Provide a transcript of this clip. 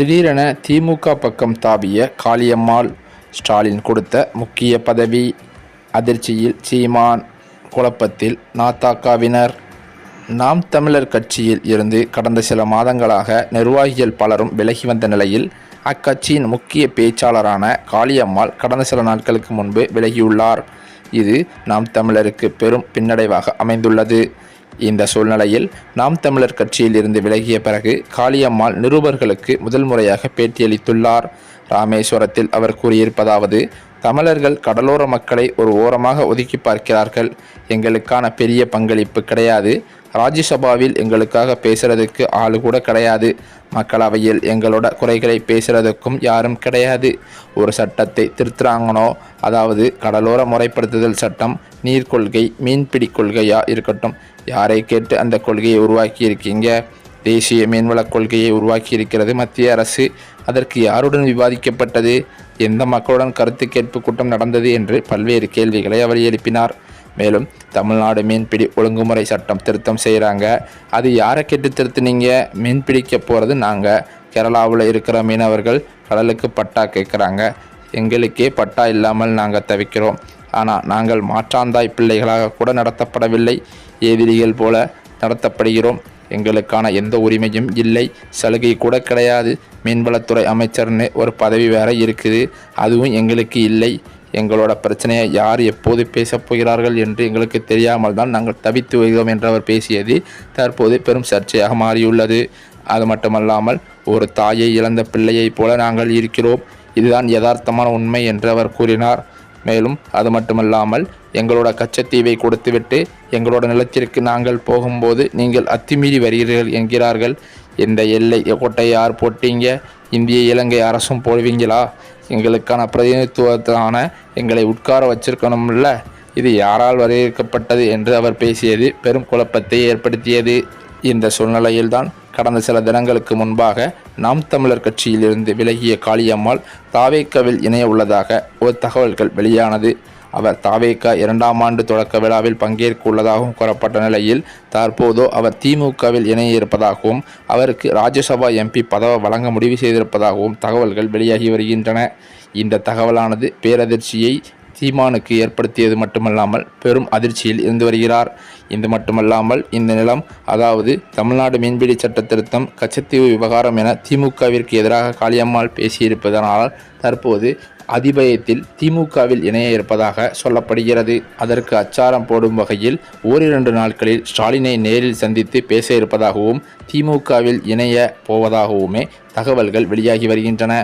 திடீரென திமுக பக்கம் தாவிய காளியம்மாள். ஸ்டாலின் கொடுத்த முக்கிய பதவி. அதிர்ச்சியில் சீமான், குழப்பத்தில் நாதகவினர். நாம் தமிழர் கட்சியில் இருந்து கடந்த சில மாதங்களாக நிர்வாகிகள் பலரும் விலகி வந்த நிலையில் அக்கட்சியின் முக்கிய பேச்சாளரான காளியம்மாள் கடந்த சில நாட்களுக்கு முன்பு விலகியுள்ளார். இது நாம் தமிழருக்கு பெரும் பின்னடைவாக அமைந்துள்ளது. இந்த சூழ்நிலையில் நாம் தமிழர் கட்சியில் இருந்து விலகிய பிறகு காளியம்மாள் நிருபர்களுக்கு முதல் முறையாக பேட்டியளித்துள்ளார். ராமேஸ்வரத்தில் அவர் கூறியிருப்பதாவது: தமிழர்கள் கடலோர மக்களை ஒரு ஓரமாக ஒதுக்கி பார்க்கிறார்கள். எங்களுக்கான பெரிய பங்களிப்பு கிடையாது. ராஜ்யசபாவில் எங்களுக்காக பேசுறதுக்கு ஆளு கூட கிடையாது. மக்களவையில் எங்களோட குறைகளை பேசுறதுக்கும் யாரும் கிடையாது. ஒரு சட்டத்தை திருத்துறாங்கனோ, அதாவது கடலோர முறைப்படுத்துதல் சட்டம், நீர் கொள்கை, மீன்பிடி கொள்கையா இருக்கட்டும், யாரை கேட்டு அந்த கொள்கையை உருவாக்கி இருக்கீங்க? தேசிய மீன்வளக் கொள்கையை உருவாக்கி இருக்கிறது மத்திய அரசு. அதற்கு யாருடன் விவாதிக்கப்பட்டது? எந்த மக்களுடன் கருத்து கேட்பு கூட்டம் நடந்தது என்று பல்வேறு கேள்விகளை அவர் எழுப்பினார். மேலும் தமிழ்நாடு மீன்பிடி ஒழுங்குமுறை சட்டம் திருத்தம் செய்கிறாங்க, அது யாரை கேட்டு திருத்துனீங்க? மீன்பிடிக்க போகிறது நாங்கள். கேரளாவில் இருக்கிற மீனவர்கள் கடலுக்கு பட்டா கேட்குறாங்க. எங்களுக்கே பட்டா இல்லாமல் நாங்கள் தவிக்கிறோம். ஆனால் நாங்கள் மாற்றாந்தாய் பிள்ளைகளாக கூட நடத்தப்படவில்லை. எதிரிகள் போல நடத்தப்படுகிறோம். எங்களுக்கான எந்த உரிமையும் இல்லை, சலுகை கூட கிடையாது. மீன்வளத்துறை அமைச்சர்னு ஒரு பதவி வேற இருக்குது, அதுவும் எங்களுக்கு இல்லை. எங்களோட பிரச்சனையை யார் எப்போது பேசப் போகிறார்கள் என்று எங்களுக்கு தெரியாமல் தான் நாங்கள் தவித்து வருகிறோம் என்று அவர் பேசியது தற்போது பெரும் சர்ச்சையாக மாறியுள்ளது. அது மட்டுமல்லாமல், ஒரு தாயை இழந்த பிள்ளையைப் போல நாங்கள் இருக்கிறோம், இதுதான் யதார்த்தமான உண்மை என்று அவர் கூறினார். மேலும் அது மட்டுமல்லாமல், எங்களோட கச்சத்தீவை கொடுத்துவிட்டு எங்களோட நிலத்திற்கு நாங்கள் போகும்போது நீங்கள் அத்துமீறி வருகிறீர்கள் என்கிறார்கள். இந்த எல்லை கோட்டை யார் போட்டீங்க? இந்திய இலங்கை அரசும் போடுவீங்களா? எங்களுக்கான பிரதிநிதித்துவத்தான எங்களை உட்கார வச்சிருக்கணும்ல, இது யாரால் வரையறுக்கப்பட்டது என்று அவர் பேசியது பெரும் குழப்பத்தை ஏற்படுத்தியது. இந்த சூழ்நிலையில்தான் கடந்த சில தினங்களுக்கு முன்பாக நாம் தமிழர் கட்சியிலிருந்து விலகிய காளியம்மாள் தாவேக்காவில் இணைய உள்ளதாக ஒரு தகவல்கள் வெளியானது. அவர் தாவேக்கா 2ஆம் ஆண்டு தொடக்க விழாவில் பங்கேற்க உள்ளதாகவும் கூறப்பட்ட நிலையில் தற்போதோ அவர் திமுகவில் இணைய இருப்பதாகவும் அவருக்கு ராஜ்யசபா எம்பி பதவி வழங்க முடிவு செய்திருப்பதாகவும் தகவல்கள் வெளியாகி வருகின்றன. இந்த தகவலானது பேரதிர்ச்சியை சீமானுக்கு ஏற்படுத்தியது மட்டுமல்லாமல் பெரும் அதிர்ச்சியில் இருந்து வருகிறார். இது மட்டுமல்லாமல், இந்த நிலம், அதாவது தமிழ்நாடு மீன்பிடி சட்ட திருத்தம், கச்சத்தீவு விவகாரம் என திமுகவிற்கு எதிராக காளியம்மாள் பேசியிருப்பதனால் தற்போது அதிபயத்தில் திமுகவில் இணைய இருப்பதாக சொல்லப்படுகிறது. அதற்கு அச்சாரம் போடும் வகையில் ஓரிரண்டு நாட்களில் ஸ்டாலினை நேரில் சந்தித்து பேச இருப்பதாகவும் திமுகவில் இணைய போவதாகவுமே தகவல்கள் வெளியாகி வருகின்றன.